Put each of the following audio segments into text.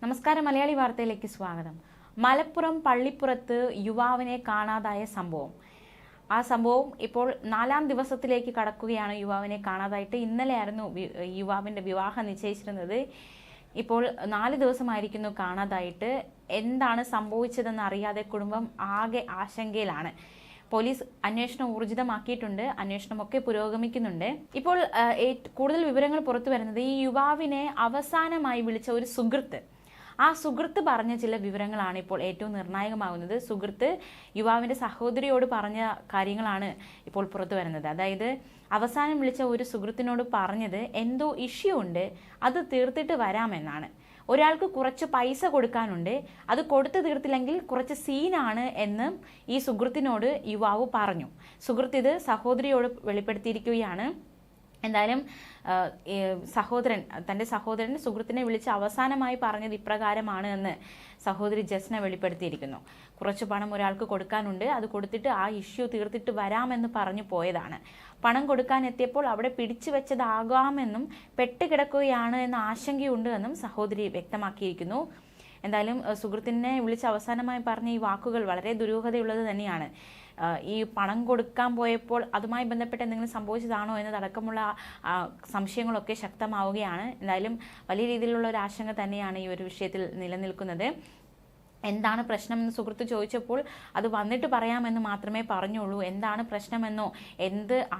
നമസ്കാരം, മലയാളി വാർത്തയിലേക്ക് സ്വാഗതം. മലപ്പുറം പള്ളിപ്പുറത്ത് യുവാവിനെ കാണാതായ സംഭവം. ആ സംഭവം ഇപ്പോൾ 4ാം ദിവസത്തിലേക്ക് കടക്കുകയാണ്. യുവാവിനെ കാണാതായിട്ട് ഇന്നലെയായിരുന്നു യുവാവിൻ്റെ വിവാഹം നിശ്ചയിച്ചിരുന്നത്. ഇപ്പോൾ 4 ദിവസമായിരിക്കുന്നു കാണാതായിട്ട്. എന്താണ് സംഭവിച്ചതെന്ന് അറിയാതെ കുടുംബം ആകെ ആശങ്കയിലാണ്. പോലീസ് അന്വേഷണം ഊർജിതമാക്കിയിട്ടുണ്ട്. അന്വേഷണമൊക്കെ പുരോഗമിക്കുന്നുണ്ട്. ഇപ്പോൾ കൂടുതൽ വിവരങ്ങൾ പുറത്തു വരുന്നത് ഈ യുവാവിനെ അവസാനമായി വിളിച്ച ഒരു സുഹൃത്ത്, ആ സുഹൃത്ത് പറഞ്ഞ ചില വിവരങ്ങളാണ് ഇപ്പോൾ ഏറ്റവും നിർണായകമാകുന്നത്. സുഹൃത്ത് യുവാവിൻ്റെ സഹോദരിയോട് പറഞ്ഞ കാര്യങ്ങളാണ് ഇപ്പോൾ പുറത്തു വരുന്നത്. അതായത് അവസാനം വിളിച്ച ഒരു സുഹൃത്തിനോട് പറഞ്ഞത് എന്തോ ഇഷ്യൂ ഉണ്ട്, അത് തീർത്തിട്ട് വരാമെന്നാണ്. ഒരാൾക്ക് കുറച്ച് പൈസ കൊടുക്കാനുണ്ട്, അത് കൊടുത്തു തീർത്തില്ലെങ്കിൽ കുറച്ച് സീനാണ് എന്ന് ഈ സുഹൃത്തിനോട് യുവാവ് പറഞ്ഞു. സുഹൃത്ത് ഇത് സഹോദരിയോട് വെളിപ്പെടുത്തിയിരിക്കുകയാണ്. എന്തായാലും തൻ്റെ സഹോദരൻ സുഹൃത്തിനെ വിളിച്ച് അവസാനമായി പറഞ്ഞത് ഇപ്രകാരമാണ് എന്ന് സഹോദരി ജസ്ന വെളിപ്പെടുത്തിയിരിക്കുന്നു. കുറച്ച് പണം ഒരാൾക്ക് കൊടുക്കാനുണ്ട്, അത് കൊടുത്തിട്ട് ആ ഇഷ്യൂ തീർത്തിട്ട് വരാമെന്ന് പറഞ്ഞു പോയതാണ്. പണം കൊടുക്കാൻ എത്തിയപ്പോൾ അവിടെ പിടിച്ചു വെച്ചതാകാമെന്നും പെട്ടുകിടക്കുകയാണ് എന്ന ആശങ്കയുണ്ട് എന്നും സഹോദരി വ്യക്തമാക്കിയിരിക്കുന്നു. എന്തായാലും സുഹൃത്തിനെ വിളിച്ച് അവസാനമായി പറഞ്ഞ ഈ വാക്കുകൾ വളരെ ദുരൂഹതയുള്ളത് തന്നെയാണ്. ഈ പണം കൊടുക്കാൻ പോയപ്പോൾ അതുമായി ബന്ധപ്പെട്ട് എന്തെങ്കിലും സംഭവിച്ചതാണോ എന്നതടക്കമുള്ള സംശയങ്ങളൊക്കെ ശക്തമാവുകയാണ്. എന്തായാലും വലിയ രീതിയിലുള്ള ഒരു ആശങ്ക തന്നെയാണ് ഈ ഒരു വിഷയത്തിൽ നിലനിൽക്കുന്നത്. എന്താണ് പ്രശ്നമെന്ന് സുഹൃത്ത് ചോദിച്ചപ്പോൾ അത് വന്നിട്ട് പറയാമെന്ന് മാത്രമേ പറഞ്ഞുള്ളൂ. എന്താണ് പ്രശ്നമെന്നോ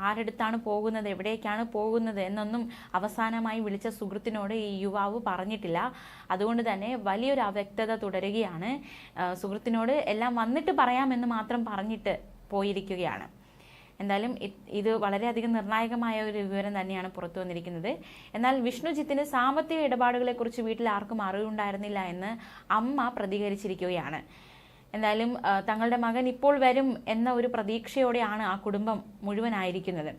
ആരെടുത്താണ് പോകുന്നത്, എവിടേക്കാണ് പോകുന്നത് എന്നൊന്നും അവസാനമായി വിളിച്ച സുഹൃത്തിനോട് ഈ യുവാവ് പറഞ്ഞിട്ടില്ല. അതുകൊണ്ട് തന്നെ വലിയൊരു അവ്യക്തത തുടരുകയാണ്. സുഹൃത്തിനോട് എല്ലാം വന്നിട്ട് പറയാമെന്ന് മാത്രം പറഞ്ഞിട്ട് പോയിരിക്കുകയാണ്. എന്തായാലും ഇത് വളരെയധികം നിർണായകമായ ഒരു വിവരം തന്നെയാണ് പുറത്തു വന്നിരിക്കുന്നത്. എന്നാൽ വിഷ്ണുജിത്തിന് സാമ്പത്തിക ഇടപാടുകളെക്കുറിച്ച് വീട്ടിൽ ആർക്കും അറിവുണ്ടായിരുന്നില്ല എന്ന് അമ്മ പ്രതികരിച്ചിരിക്കുകയാണ്. എന്തായാലും തങ്ങളുടെ മകൻ ഇപ്പോൾ വരും എന്ന ഒരു പ്രതീക്ഷയോടെയാണ് ആ കുടുംബം മുഴുവനായിരിക്കുന്നത്.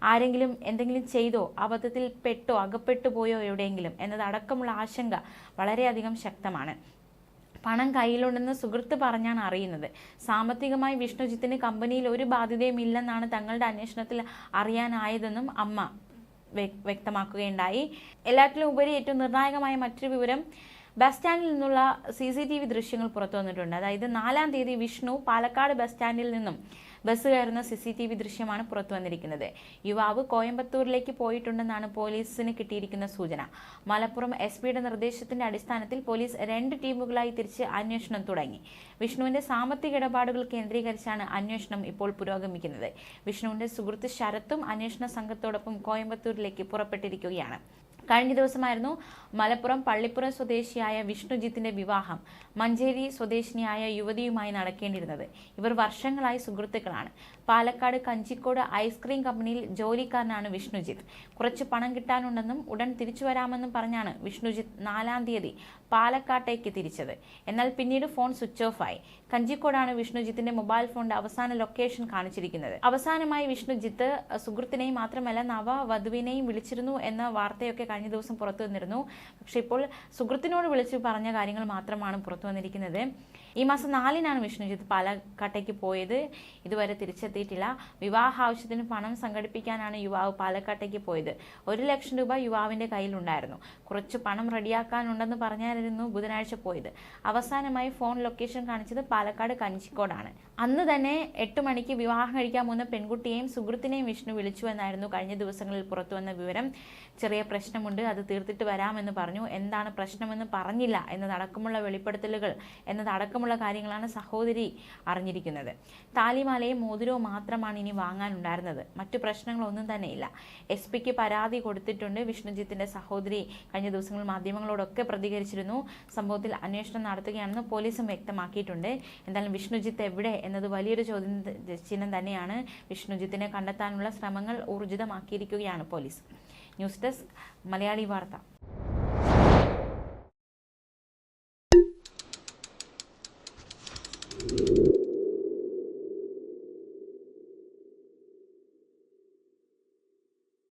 ആരെങ്കിലും എന്തെങ്കിലും ചെയ്തോ, അബദ്ധത്തിൽ പെട്ടോ, അകപ്പെട്ടു പോയോ എവിടെയെങ്കിലും എന്നതടക്കമുള്ള ആശങ്ക വളരെയധികം ശക്തമാണ്. പണം കയ്യിലുണ്ടെന്ന് സുഹൃത്ത് പറഞ്ഞാണ് അറിയുന്നത്. സാമ്പത്തികമായി വിഷ്ണുജിത്തിന് കമ്പനിയിൽ ഒരു ബാധ്യതയും ഇല്ലെന്നാണ് തങ്ങളുടെ അന്വേഷണത്തിൽ അറിയാനായതെന്നും അമ്മ വ്യക്തമാക്കുകയുണ്ടായി. എല്ലാറ്റിലും ഉപരി ഏറ്റവും നിർണായകമായ മറ്റൊരു വിവരം, ബസ് സ്റ്റാൻഡിൽ നിന്നുള്ള CCTV ദൃശ്യങ്ങൾ പുറത്തു വന്നിട്ടുണ്ട്. അതായത് 4ാം തീയതി വിഷ്ണു പാലക്കാട് ബസ് സ്റ്റാൻഡിൽ നിന്നും ബസ് കയറുന്ന CCTV ദൃശ്യമാണ് പുറത്തു വന്നിരിക്കുന്നത്. യുവാവ് കോയമ്പത്തൂരിലേക്ക് പോയിട്ടുണ്ടെന്നാണ് പോലീസിന് കിട്ടിയിരിക്കുന്ന സൂചന. മലപ്പുറം SP-യുടെ നിർദ്ദേശത്തിന്റെ അടിസ്ഥാനത്തിൽ പോലീസ് 2 ടീമുകളായി തിരിച്ച് അന്വേഷണം തുടങ്ങി. വിഷ്ണുവിന്റെ സാമ്പത്തിക ഇടപാടുകൾ കേന്ദ്രീകരിച്ചാണ് അന്വേഷണം ഇപ്പോൾ പുരോഗമിക്കുന്നത്. വിഷ്ണുവിന്റെ സുഹൃത്ത് ശരത്തും അന്വേഷണ സംഘത്തോടൊപ്പം കോയമ്പത്തൂരിലേക്ക് പുറപ്പെട്ടിരിക്കുകയാണ്. കഴിഞ്ഞ ദിവസമായിരുന്നു മലപ്പുറം പള്ളിപ്പുറം സ്വദേശിയായ വിഷ്ണുജിത്തിന്റെ വിവാഹം മഞ്ചേരി സ്വദേശിനിയായ യുവതിയുമായി നടക്കേണ്ടിയിരുന്നത്. ഇവർ വർഷങ്ങളായി സുഹൃത്തുക്കളാണ്. പാലക്കാട് കഞ്ചിക്കോട് ഐസ്ക്രീം കമ്പനിയിൽ ജോലിക്കാരനാണ് വിഷ്ണുജിത്ത്. കുറച്ച് പണം കിട്ടാനുണ്ടെന്നും ഉടൻ തിരിച്ചു വരാമെന്നും പറഞ്ഞാണ് വിഷ്ണുജിത്ത് 4ാം തീയതി പാലക്കാട്ടേക്ക് തിരിച്ചത്. എന്നാൽ പിന്നീട് ഫോൺ സ്വിച്ച് ഓഫ് ആയി. കഞ്ചിക്കോടാണ് വിഷ്ണുജിത്തിന്റെ മൊബൈൽ ഫോണിന്റെ അവസാന ലൊക്കേഷൻ കാണിച്ചിരിക്കുന്നത്. അവസാനമായി വിഷ്ണുജിത്ത് സുഹൃത്തിനെയും മാത്രമല്ല നവവധുവിനെയും വിളിച്ചിരുന്നു എന്ന വാർത്തയൊക്കെ കഴിഞ്ഞ ദിവസം പുറത്തു വന്നിരുന്നു. പക്ഷെ ഇപ്പോൾ സുഹൃത്തിനോട് വിളിച്ച് പറഞ്ഞ കാര്യങ്ങൾ മാത്രമാണ് പുറത്തു വന്നിരിക്കുന്നത്. ഈ മാസം 4-നാണ് വിഷ്ണുജിത്ത് പാലക്കാട്ടേക്ക് പോയത്. ഇതുവരെ തിരിച്ചെത്തിയിട്ടില്ല. വിവാഹ ആവശ്യത്തിന് പണം സംഘടിപ്പിക്കാനാണ് യുവാവ് പാലക്കാട്ടേക്ക് പോയത്. 1 ലക്ഷം രൂപ യുവാവിന്റെ കയ്യിലുണ്ടായിരുന്നു. കുറച്ച് പണം റെഡിയാക്കാനുണ്ടെന്ന് പറഞ്ഞായിരുന്നു ബുധനാഴ്ച പോയത്. അവസാനമായി ഫോൺ ലൊക്കേഷൻ കാണിച്ചത് പാലക്കാട് കഞ്ചിക്കോടാണ്. അന്ന് തന്നെ 8 മണിക്ക് വിവാഹം കഴിക്കാൻ പോകുന്ന പെൺകുട്ടിയെയും സുഹൃത്തിനെയും വിഷ്ണു വിളിച്ചു എന്നായിരുന്നു കഴിഞ്ഞ ദിവസങ്ങളിൽ പുറത്തു വന്ന വിവരം. ചെറിയ പ്രശ്നമുണ്ട്, അത് തീർത്തിട്ട് വരാമെന്ന് പറഞ്ഞു. എന്താണ് പ്രശ്നമെന്ന് പറഞ്ഞില്ല എന്നതടക്കമുള്ള വെളിപ്പെടുത്തലുകൾ എന്നതടക്കമുള്ള കാര്യങ്ങളാണ് സഹോദരി അറിഞ്ഞിരിക്കുന്നത്. താലിമാലയും മോതിരവും മാത്രമാണ് ഇനി വാങ്ങാനുണ്ടായിരുന്നത്. മറ്റു പ്രശ്നങ്ങളൊന്നും തന്നെയില്ല. SP-ക്ക് പരാതി കൊടുത്തിട്ടുണ്ട്. വിഷ്ണുജിത്തിന്റെ സഹോദരി കഴിഞ്ഞ ദിവസങ്ങളിൽ മാധ്യമങ്ങളോടൊക്കെ പ്രതികരിച്ചിരുന്നു. സംഭവത്തിൽ അന്വേഷണം നടത്തുകയാണെന്ന് പോലീസും വ്യക്തമാക്കിയിട്ടുണ്ട്. എന്തായാലും വിഷ്ണുജിത്ത് എവിടെ എന്നത് വലിയൊരു ചോദ്യചിഹ്നം തന്നെയാണ്. വിഷ്ണുജിത്തിനെ കണ്ടെത്താനുള്ള ശ്രമങ്ങൾ ഊർജിതമാക്കിയിരിക്കുകയാണ് പോലീസ്. ന്യൂസ് ഡെസ്ക് മലയാളി വാർത്ത.